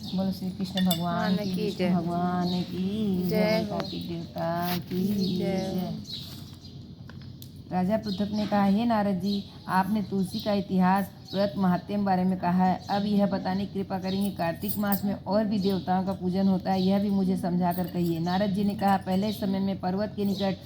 बोलो श्री कृष्ण भगवान की, विष्णु भगवान की जय, कार्तिक देवता की जय। राजा पृथक ने कहा, हे नारद जी, आपने तुलसी का इतिहास, व्रत, महात्म्य बारे में कहा है। अब यह बताने की कृपा करेंगे, कार्तिक मास में और भी देवताओं का पूजन होता है, यह भी मुझे समझा कर कहिए। नारद जी ने कहा, पहले समय में पर्वत के निकट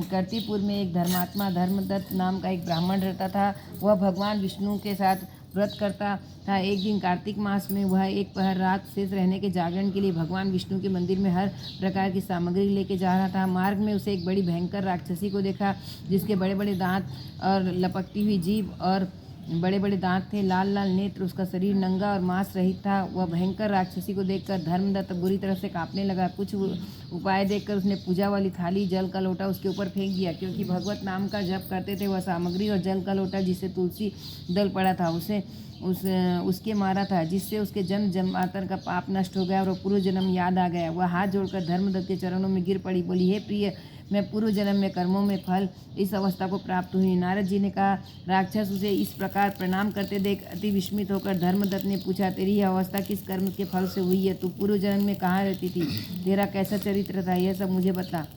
कर्तिपुर में एक धर्मात्मा धर्मदत्त नाम का एक ब्राह्मण रहता था। वह भगवान विष्णु के साथ व्रत करता था। एक दिन कार्तिक मास में वह एक पहर रात शेष रहने के जागरण के लिए भगवान विष्णु के मंदिर में हर प्रकार की सामग्री लेके जा रहा था। मार्ग में उसे एक बड़ी भयंकर राक्षसी को देखा, जिसके बड़े बड़े दांत और लपकती हुई जीभ और बड़े बड़े दांत थे, लाल लाल नेत्र, उसका शरीर नंगा और मांस रहित था। वह भयंकर राक्षसी को देखकर धर्मदत्त बुरी तरह से कांपने लगा। कुछ उपाय देखकर उसने पूजा वाली थाली, जल का लोटा उसके ऊपर फेंक दिया। क्योंकि भगवत नाम का जप करते थे, वह सामग्री और जल का लोटा जिसे तुलसी दल पड़ा था उसके मारा था, जिससे उसके जन्म जन्मांतर का पाप नष्ट हो गया और पूर्व जन्म याद आ गया। वह हाथ जोड़कर धर्मदत्त के चरणों में गिर पड़ी, बोली, हे प्रिय, मैं पूर्व जन्म में कर्मों में फल इस अवस्था को प्राप्त हुई। नारद जी ने कहा, राक्षस उसे इस प्रकार प्रणाम करते देख अति विस्मित होकर धर्मदत्त ने पूछा, तेरी यह अवस्था किस कर्म के फल से हुई है? तू पूर्व जन्म में कहाँ रहती थी? तेरा कैसा चरित्र था? यह सब मुझे बता।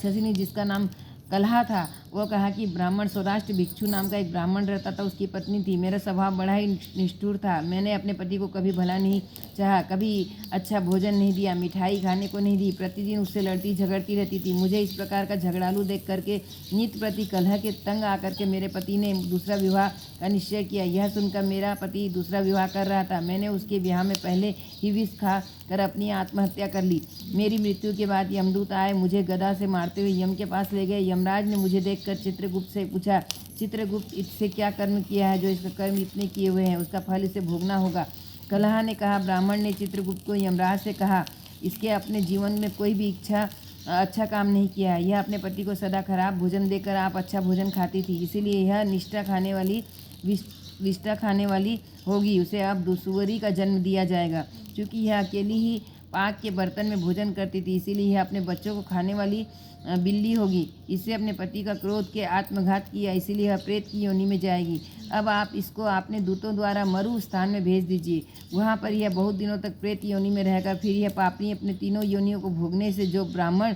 शशिनी, जिसका नाम कलहा था, वो कहा कि ब्राह्मण सौराष्ट्र भिक्षु नाम का एक ब्राह्मण रहता था, उसकी पत्नी थी। मेरा स्वभाव बड़ा ही निष्ठुर था। मैंने अपने पति को कभी भला नहीं चाहा, कभी अच्छा भोजन नहीं दिया, मिठाई खाने को नहीं दी, प्रतिदिन उससे लड़ती झगड़ती रहती थी। मुझे इस प्रकार का झगड़ालू देख करके नित्य प्रति कलह के तंग आकर के मेरे पति ने दूसरा विवाह का निश्चय किया। यह सुनकर मेरा पति दूसरा विवाह कर रहा था। मैंने उसके विवाह में पहले ही विष खा कर अपनी आत्महत्या कर ली। मेरी मृत्यु के बाद यमदूत आए, मुझे गदा से मारते हुए यम के पास ले गए। यमराज ने मुझे देखकर चित्रगुप्त से पूछा, चित्रगुप्त, इससे क्या कर्म किया है जो इसका कर्म इतने किए हुए हैं? उसका फल इसे भोगना होगा। कलहा ने कहा, ब्राह्मण ने चित्रगुप्त को यमराज से कहा, इसके अपने जीवन में कोई भी अच्छा काम नहीं किया है। यह अपने पति को सदा खराब भोजन देकर आप अच्छा भोजन खाती थी, इसीलिए यह विष्ठा खाने वाली होगी। उसे अब दुसुवरी का जन्म दिया जाएगा। क्योंकि यह अकेली ही पाक के बर्तन में भोजन करती थी, इसीलिए यह अपने बच्चों को खाने वाली बिल्ली होगी। इससे अपने पति का क्रोध के आत्मघात किया, इसीलिए यह प्रेत की योनि में जाएगी। अब आप इसको अपने दूतों द्वारा मरु स्थान में भेज दीजिए। वहाँ पर यह बहुत दिनों तक प्रेत योनि में रहेगा। फिर यह पापनी अपने तीनों योनियों को भोगने से, जो ब्राह्मण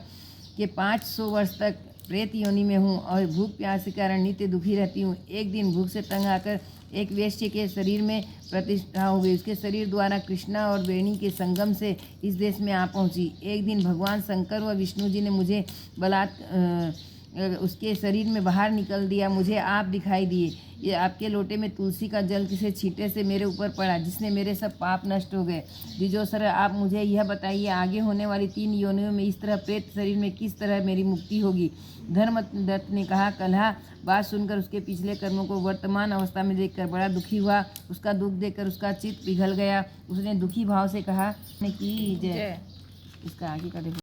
के 500 वर्ष तक प्रेत योनि में हूँ और भूख प्यास के कारण नित्य दुखी रहती हूँ, एक दिन भूख से तंग आकर एक वेश्य के शरीर में प्रतिष्ठा हो गई। उसके शरीर द्वारा कृष्णा और वेणी के संगम से इस देश में आ पहुँची। एक दिन भगवान शंकर व विष्णु जी ने मुझे उसके शरीर में बाहर निकल दिया। मुझे आप दिखाई दिए। ये आपके लोटे में तुलसी का जल किसी छींटे से मेरे ऊपर पड़ा, जिसने मेरे सब पाप नष्ट हो गए। द्विजोसर, आप मुझे यह बताइए, आगे होने वाली 3 योनियों में इस तरह प्रेत शरीर में किस तरह मेरी मुक्ति होगी? धर्मदत्त ने कहा, कलहा बात सुनकर उसके पिछले कर्मों को वर्तमान अवस्था में देखकर बड़ा दुखी हुआ। उसका दुख देखकर उसका चित्त पिघल गया। उसने दुखी भाव से कहा कि जय। इसका आगे का देखो।